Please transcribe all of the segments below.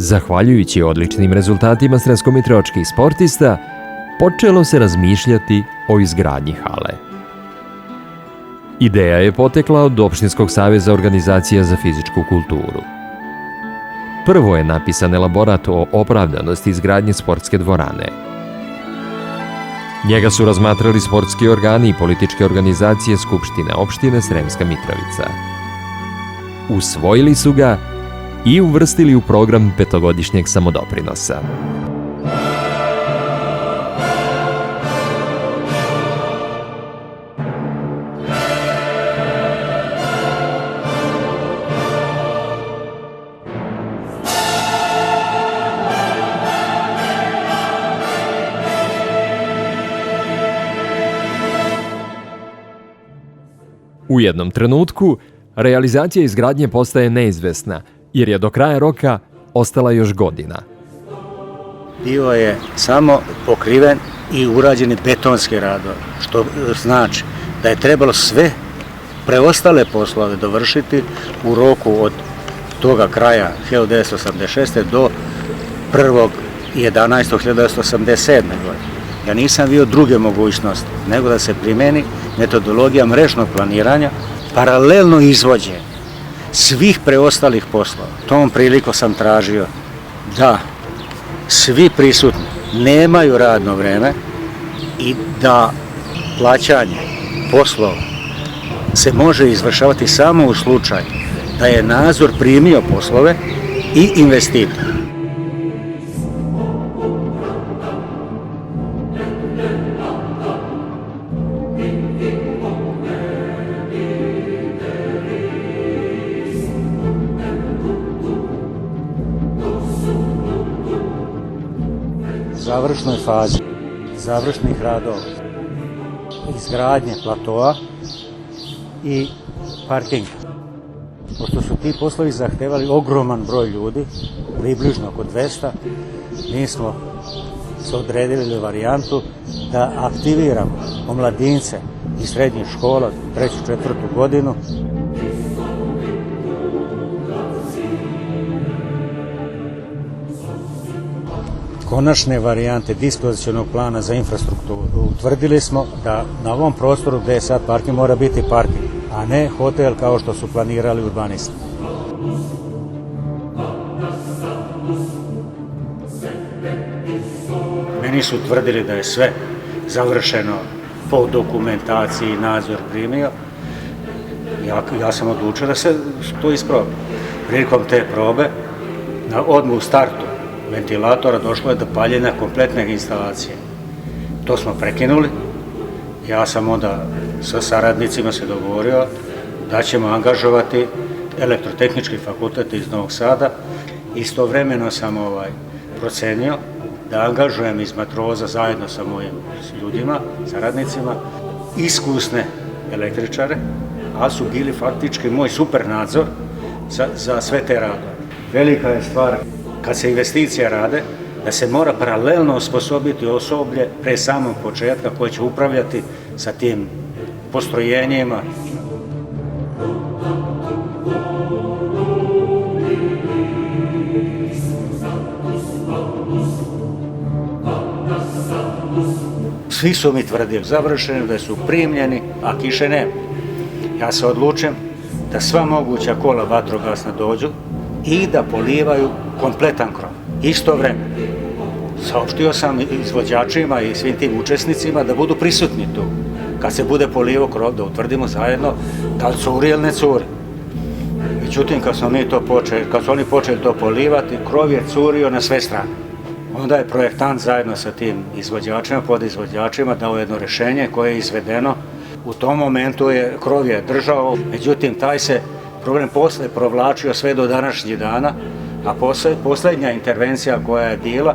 Zahvaljujući odličnim rezultatima sremsko-mitrovačkih sportista, počelo se razmišljati o izgradnji hale. Ideja je potekla od Opštinskog saveza organizacija za fizičku kulturu. Prvo je napisan elaborat o opravdanosti izgradnje sportske dvorane. Njega su razmatrali sportski organi i političke organizacije Skupštine opštine Sremska Mitrovica. Usvojili su ga i uvrstili u program petogodišnjeg samodoprinosa. U jednom trenutku, realizacija izgradnje postaje neizvesna, jer je do kraja roka ostala još godina. Bio je samo pokriven i urađeni betonski radovi, što znači da je trebalo sve preostale poslove dovršiti u roku od toga kraja 1986. do 1.11.1987. godine. Ja nisam vidio druge mogućnosti nego da se primeni metodologija mrežnog planiranja, paralelno izvođenje svih preostalih poslova. Tom prilikom sam tražio da svi prisutni nemaju radno vreme i da plaćanje poslova se može izvršavati samo u slučaju da je nadzor primio poslove i investitor. Završnoj fazi završnih radova, izgradnje platoa i parkinga. Pošto su ti poslovi zahtevali ogroman broj ljudi, približno oko 200, mi smo se odredili varijantu da aktiviramo omladince iz srednjih škola, 3. i 4. godinu, konačne varijante dispozicionog plana za infrastrukturu. Utvrdili smo da na ovom prostoru gde je sad parking mora biti parking, a ne hotel kao što su planirali urbanisti. Meni su utvrdili da je sve završeno po dokumentaciji, nadzor primio. Ja sam odlučio da se to isproba. Prilikom te probe, odmah u startu ventilatora došlo je do paljenja kompletne instalacije. To smo prekinuli. Ja sam onda sa saradnicima se dogovorio da ćemo angažovati Elektrotehnički fakultet iz Novog Sada. Istovremeno sam procenio da angažujem iz Matroza zajedno sa mojim ljudima, saradnicima, iskusne električare, ali su bili faktički moj super nadzor za sve te radove. Velika je stvar kad se investicija rade, da se mora paralelno osposobiti osoblje pre samog početka koje će upravljati sa tim postrojenjima. Svi su mi tvrdili završeni, da su primljeni, a kiše nema. Ja se odlučim da sva moguća kola vatrogasna dođu i da polivaju kompletan krov. Istovremeno saopštio sam izvođačima i svim tim učesnicima da budu prisutni tu. Kad se bude polivao krov, da utvrdimo zajedno da li curi ili ne curi. Međutim, kad su oni počeli to polivati, krov je curio na sve strane. Onda je projektant zajedno sa tim izvođačima, podizvođačima dao jedno rešenje koje je izvedeno. U tom momentu krov je držao, međutim, taj se problem posle provlačio sve do današnjih dana, a poslednja intervencija koja je bila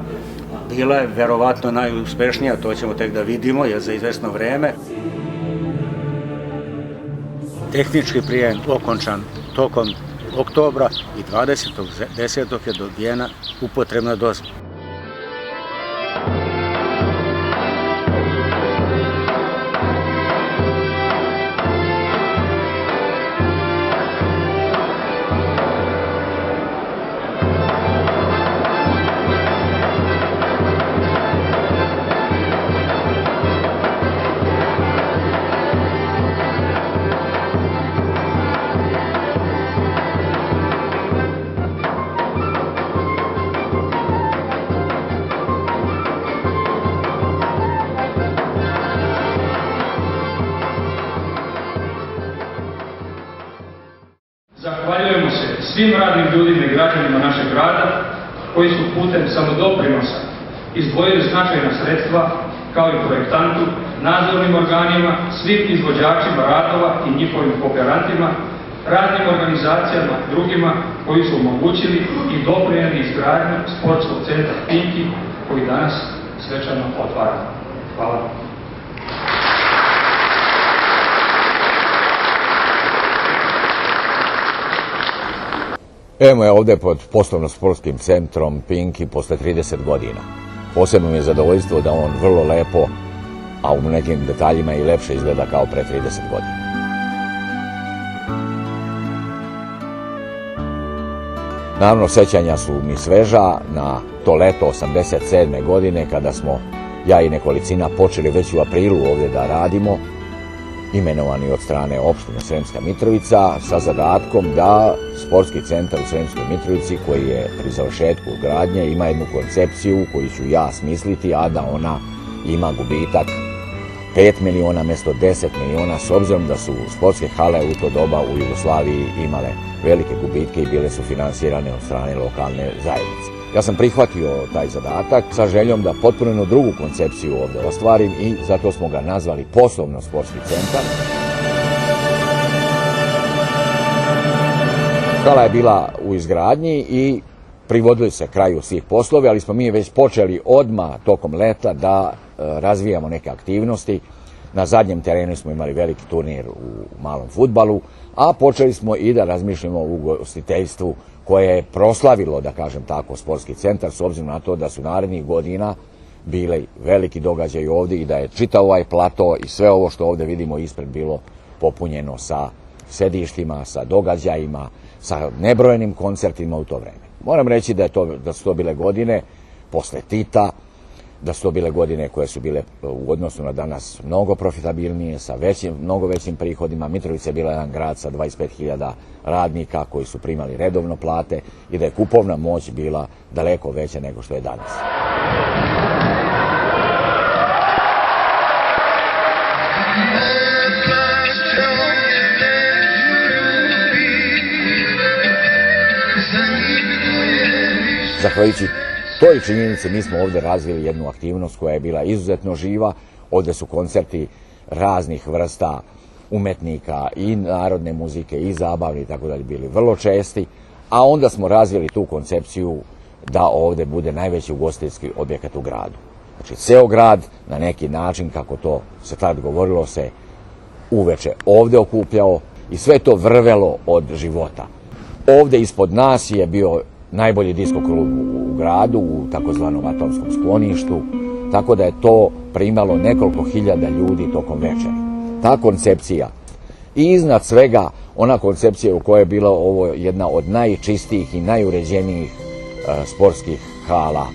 je verovatno najuspešnija, to ćemo tek da vidimo, jer za izvesno vreme. Tehnički prijem okončan tokom oktobra i 20.10. je dobijena upotrebna dozvola. Zahvaljujemo se svim radnim ljudima i građanima našeg grada koji su putem samodoprinosa izdvojili značajna sredstva, kao i projektantu, nadzornim organima, svim izvođačima radova i njihovim kooperantima, raznim organizacijama drugima koji su omogućili i doprinijeli izgradnju sportskog centra Pinki koji danas svečano otvaramo. Hvala. Evo je ovdje pod poslovno-sportskim centrom Pinki posle 30 godina. Posebno mi je zadovoljstvo da on vrlo lepo, a u nekim detaljima i lepše izgleda kao pre 30 godina. Naravno, sećanja su mi sveža na to leto 87. godine kada smo ja i nekolicina počeli već u aprilu ovdje da radimo, imenovani od strane opštine Sremska Mitrovica sa zadatkom da sportski centar u Sremskoj Mitrovici, koji je pri završetku gradnje, ima jednu koncepciju koju ću ja smisliti, a da ona ima gubitak 5 miliona mjesto 10 miliona, s obzirom da su sportske hale u to doba u Jugoslaviji imale velike gubitke i bile su finansirane od strane lokalne zajednice. Ja sam prihvatio taj zadatak sa željom da potpuno jednu drugu koncepciju ovdje ostvarim i zato smo ga nazvali poslovno-sportski centar. Hala je bila u izgradnji i privodili se kraju svih poslova, ali smo mi već počeli odmah tokom leta da razvijamo neke aktivnosti. Na zadnjem terenu smo imali veliki turnir u malom fudbalu, a počeli smo i da razmišljamo o ugostiteljstvu koje je proslavilo, da kažem tako, sportski centar, s obzirom na to da su narednih godina bili veliki događaj ovdje i da je čitav ovaj plato i sve ovo što ovdje vidimo ispred bilo popunjeno sa sedištima, sa događajima, sa nebrojenim koncertima u to vreme. Moram reći da su to bile godine posle Tita, da su to bile godine koje su bile u odnosu na danas mnogo profitabilnije, sa mnogo većim prihodima. Mitrovica je bila jedan grad sa 25.000 radnika koji su primali redovno plate i da je kupovna moć bila daleko veća nego što je danas. Zahvaljujući toj činjenici mi smo ovdje razvili jednu aktivnost koja je bila izuzetno živa. Ovdje su koncerti raznih vrsta umetnika i narodne muzike i zabavni i tako dalje bili vrlo česti, a onda smo razvili tu koncepciju da ovdje bude najveći ugostiteljski objekat u gradu. Znači, ceo grad na neki način, kako to se tad govorilo, se uveče ovdje okupljao i sve to vrvelo od života. Ovdje ispod nas je bio najbolji disko klub u gradu, u takozvanom Atomskom skloništu, tako da je to primalo nekoliko hiljada ljudi tokom večeri. Ta koncepcija i iznad svega ona koncepcija u kojoj je bila ovo jedna od najčistijih i najuređenijih sportskih hala,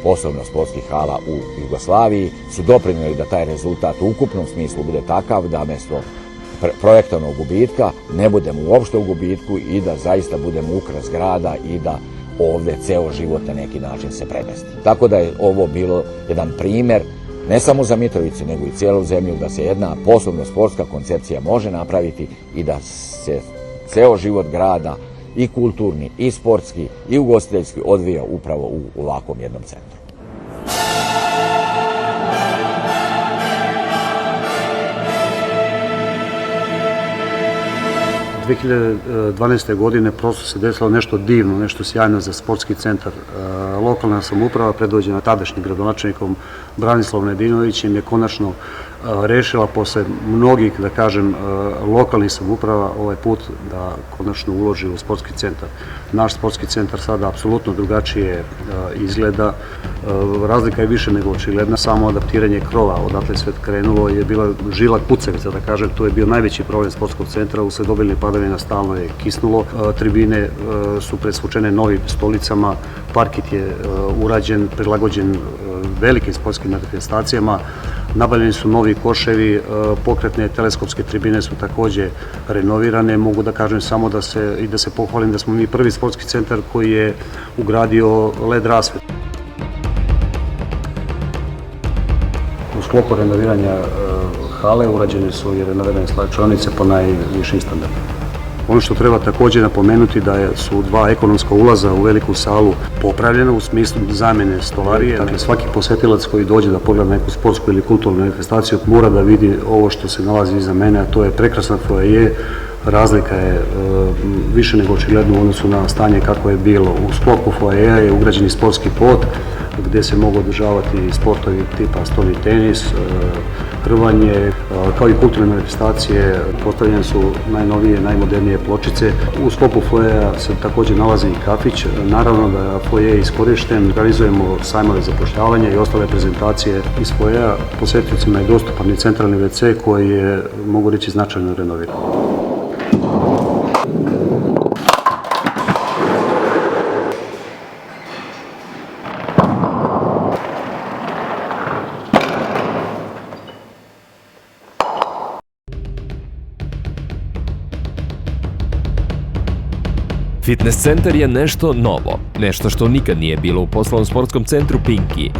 posebno sportskih hala u Jugoslaviji, su doprinijeli da taj rezultat u ukupnom smislu bude takav da mjesto projektovnog gubitka ne budemo uopšte u gubitku i da zaista budemo ukras grada i da ovdje ceo život na neki način se premesti. Tako da je ovo bilo jedan primjer, ne samo za Mitrovicu, nego i cijelu zemlju, da se jedna poslovno sportska koncepcija može napraviti i da se ceo život grada, i kulturni, i sportski, i ugostiteljski odvija upravo u ovakvom jednom centru. 2012. godine prosto se desilo nešto divno, nešto sjajno za sportski centar. Lokalna samouprava, predvođena tadašnjim gradonačelnikom Branislavom Nedimovićem, je konačno rešila posle mnogih, da kažem, lokalnih samouprava ovaj put da konačno uloži u sportski centar. Naš sportski centar sada apsolutno drugačije izgleda. Razlika je više nego očigledna. Samo adaptiranje krova, odatle sve krenulo, je bila žila kucavica, da kažem. To je bio najveći problem sportskog centra. Usled obilnih padavina stalno je kisnulo. Tribine su presvučene novim stolicama. Parket je urađen, prilagođen velikim sportskim manifestacijama. Nabavljeni su novi koševi, pokretne teleskopske tribine su takođe renovirane. Mogu da kažem samo da se pohvalim da smo mi prvi sportski centar koji je ugradio LED rasvetu. U sklopu renoviranja hale urađene su i renovirane slačionice po najvišim standardima. Ono što treba također napomenuti da su dva ekonomska ulaza u veliku salu popravljena u smislu zamjene stolarije. Dakle, svaki posjetilac koji dođe da pogleda neku sportsku ili kulturnu manifestaciju mora da vidi ovo što se nalazi iza mene, a to je prekrasan foaje. Razlika je više nego očigledno u odnosu na stanje kako je bilo. U sklopu foajeja je ugrađeni sportski pod gdje se mogu održavati sportovi tipa stolni tenis, rvanje, kao i kulturne manifestacije. Postavljene su najnovije, najmodernije pločice. U sklopu foajeja se također nalazi i kafić. Naravno da je foaje iskorišten, organizujemo sajmove zapošljavanja i ostale prezentacije iz foajeja. Posjetiteljima je dostupan i centralni WC koji je, mogu reći, značajno renoviran. Fitness centar je nešto novo, nešto što nikad nije bilo u poslovnom sportskom centru Pinki.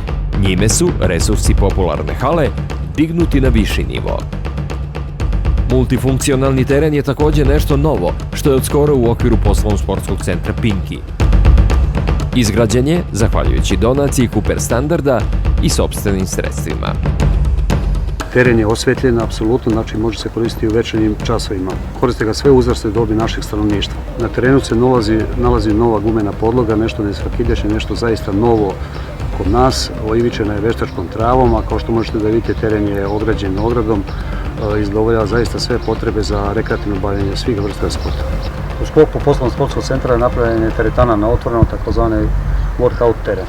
Njime su resursi popularne hale dignuti na viši nivo. Multifunkcionalni teren je također nešto novo, što je od skoro u okviru poslovnog sportskog centra Pinki. Izgrađen je zahvaljujući donaciji Cooper standarda i sopstvenim sredstvima. Teren je osvjetljen, apsolutno, znači može se koristiti u večernjim časovima. Koriste ga sve uzrasne dobi našeg stanovništva. Na terenu se nalazi nova gumena podloga, nešto nesvakidašnje, nešto zaista novo kod nas. Oivičena je veštačkom travom, a kao što možete da vidite, teren je ograđen ogradom i zadovoljava zaista sve potrebe za rekreativno bavljenje svih vrsta sporta. U sklopu poslovnog sportskog centra je napravljena teretana na otvorenom, takozvani workout teren.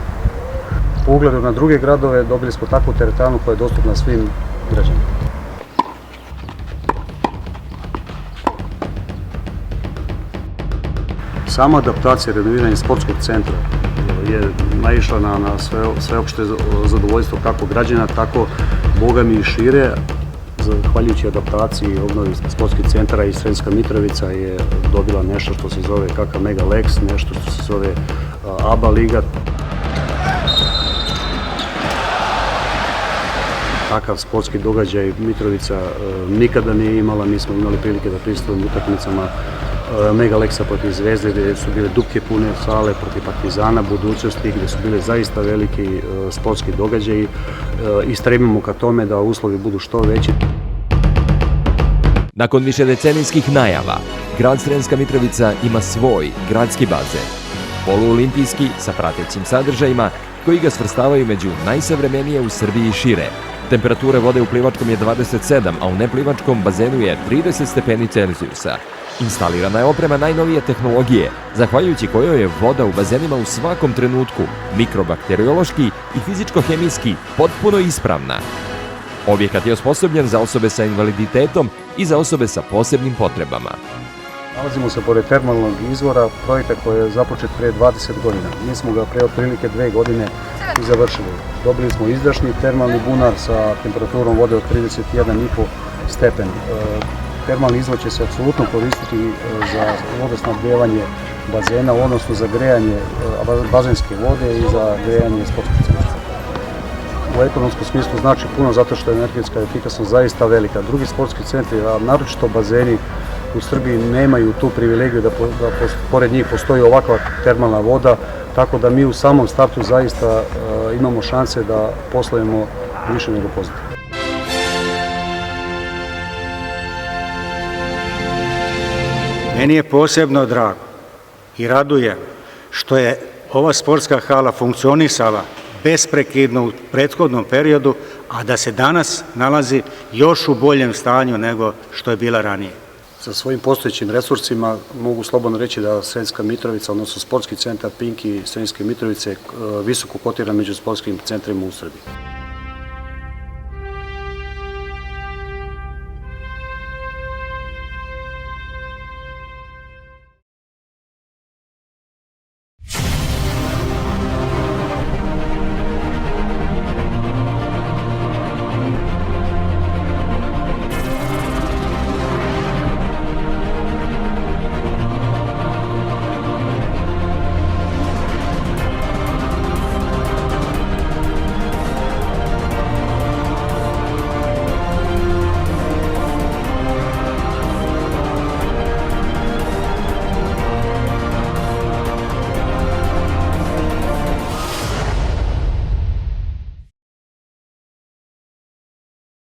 Po ugledu na druge gradove dobili smo takvu teretanu koja je dostupna svim građanima. Sama adaptacija renoviranja sportskog centra je naišla na sveopšte zadovoljstvo kako građana, tako bogami i šire. Zahvaljujući adaptaciji i obnovi sportskih centara i Sremska Mitrovica je dobila nešto što se zove KK Mega Lex, nešto što se zove ABA liga. Takav sportski događaj Mitrovica nikada nije imala. Mi smo imali prilike da prisustvujemo utakmicama Mega Lexa protiv Zvezde, gdje su bile dupke pune sale, protiv Partizana budućnosti, gdje su bile zaista veliki sportski događaji i stremimo ka tome da uslovi budu što veći. Nakon višedecenijskih najava, grad Sremska Mitrovica ima svoj gradski bazen. Poluolimpijski sa pratećim sadržajima koji ga svrstavaju među najsavremenije u Srbiji i šire. Temperatura vode u plivačkom je 27, a u neplivačkom bazenu je 30 stepeni Celzijusa. Instalirana je oprema najnovije tehnologije, zahvaljujući kojoj je voda u bazenima u svakom trenutku mikrobakteriološki i fizičko-hemijski potpuno ispravna. Objekat je osposobljen za osobe sa invaliditetom i za osobe sa posebnim potrebama. Nalazimo se pored termalnog izvora, projekta koji je započet prije 20 godina. Mi smo ga pre otprilike 2 godine i završili. Dobili smo izdašni termalni bunar sa temperaturom vode od 31,5 stepen. Termalni izvor će se apsolutno koristiti za vodosnabdijevanje bazena, odnosno za grejanje bazenske vode i za grejanje sportskog centra. U ekonomskom smislu znači puno zato što je energetska efikasnost zaista velika. Drugi sportski centri, a naročito bazeni u Srbiji, nemaju tu privilegiju da pored njih postoji ovakva termalna voda, tako da mi u samom startu zaista imamo šanse da poslujemo više nego pozitivno. Meni je posebno drago i raduje što je ova sportska hala funkcionisala besprekidno u prethodnom periodu, a da se danas nalazi još u boljem stanju nego što je bila ranije. Sa svojim postojećim resursima mogu slobodno reći da Sremska Mitrovica, odnosno sportski centar Pinki Sremske Mitrovice, visoko kotira među sportskim centrima u Srbiji.